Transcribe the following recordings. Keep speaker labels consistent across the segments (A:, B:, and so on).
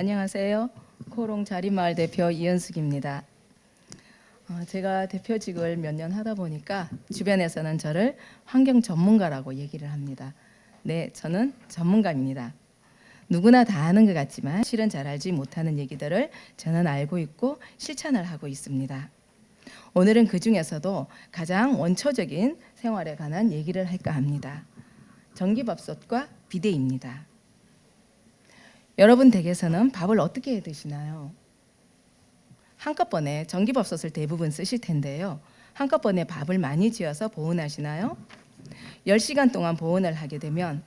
A: 안녕하세요. 코롱 자리마을 대표 이현숙입니다. 제가 대표직을 몇 년 하다 보니까 주변에서는 저를 환경 전문가라고 얘기를 합니다. 네, 저는 전문가입니다. 누구나 다 아는 것 같지만 실은 잘 알지 못하는 얘기들을 저는 알고 있고 실천을 하고 있습니다. 오늘은 그 중에서도 가장 원초적인 생활에 관한 얘기를 할까 합니다. 전기밥솥과 비데입니다. 여러분 댁에서는 밥을 어떻게 해 드시나요? 한꺼번에 전기밥솥을 대부분 쓰실 텐데요. 한꺼번에 밥을 많이 지어서 보온하시나요? 10시간 동안 보온을 하게 되면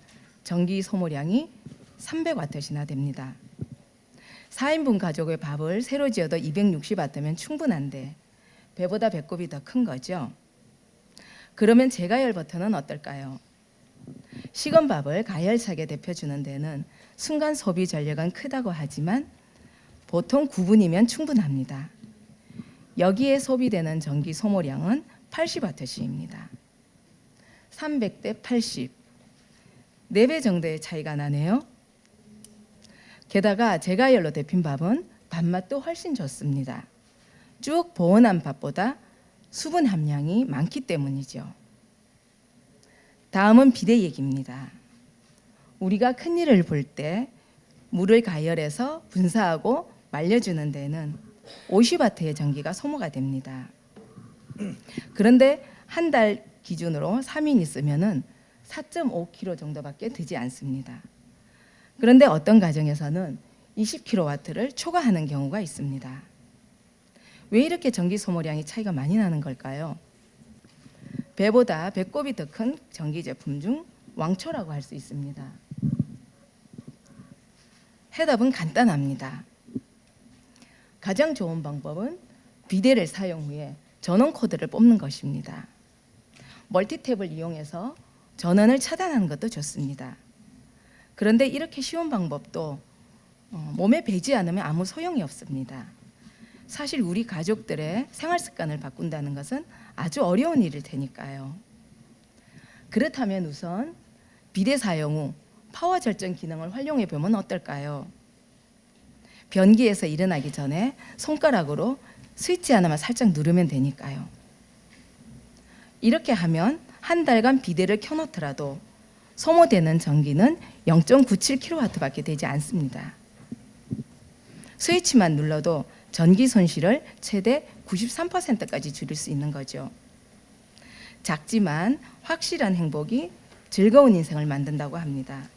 A: 전기 소모량이 300W나 됩니다. 4인분 가족의 밥을 새로 지어도 260W면 충분한데 배보다 배꼽이 더 큰 거죠. 그러면 제가열 버튼은 어떨까요? 식은 밥을 가열차게 데펴주는 데는 순간 소비 전력은 크다고 하지만 보통 9분이면 충분합니다. 여기에 소비되는 전기 소모량은 80W입니다. 300대 80, 4배 정도의 차이가 나네요. 게다가 제가열로 데핀 밥은 밥맛도 훨씬 좋습니다. 쭉 보온한 밥보다 수분 함량이 많기 때문이죠. 다음은 비데 얘기입니다. 우리가 큰일을 볼 때 물을 가열해서 분사하고 말려주는 데는 50W의 전기가 소모가 됩니다. 그런데 한 달 기준으로 3인 있으면 4.5kg 정도밖에 되지 않습니다. 그런데 어떤 가정에서는 20kW를 초과하는 경우가 있습니다. 왜 이렇게 전기 소모량이 차이가 많이 나는 걸까요? 배보다 배꼽이 더 큰 전기 제품 중 왕초라고 할 수 있습니다. 해답은 간단합니다. 가장 좋은 방법은 비데를 사용 후에 전원 코드를 뽑는 것입니다. 멀티탭을 이용해서 전원을 차단하는 것도 좋습니다. 그런데 이렇게 쉬운 방법도 몸에 배지 않으면 아무 소용이 없습니다. 사실 우리 가족들의 생활 습관을 바꾼다는 것은 아주 어려운 일일 테니까요. 그렇다면 우선 비데 사용 후 파워 절전 기능을 활용해 보면 어떨까요? 변기에서 일어나기 전에 손가락으로 스위치 하나만 살짝 누르면 되니까요. 이렇게 하면 한 달간 비데를 켜놓더라도 소모되는 전기는 0.97kW밖에 되지 않습니다. 스위치만 눌러도 전기 손실을 최대 93%까지 줄일 수 있는 거죠. 작지만 확실한 행복이 즐거운 인생을 만든다고 합니다.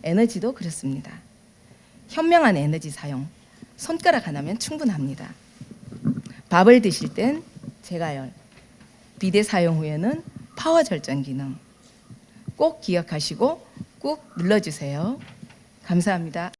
A: 에너지도 그렇습니다. 현명한 에너지 사용, 손가락 하나면 충분합니다. 밥을 드실 땐 제가열, 비데 사용 후에는 파워 절전 기능 꼭 기억하시고 꾹 눌러주세요. 감사합니다.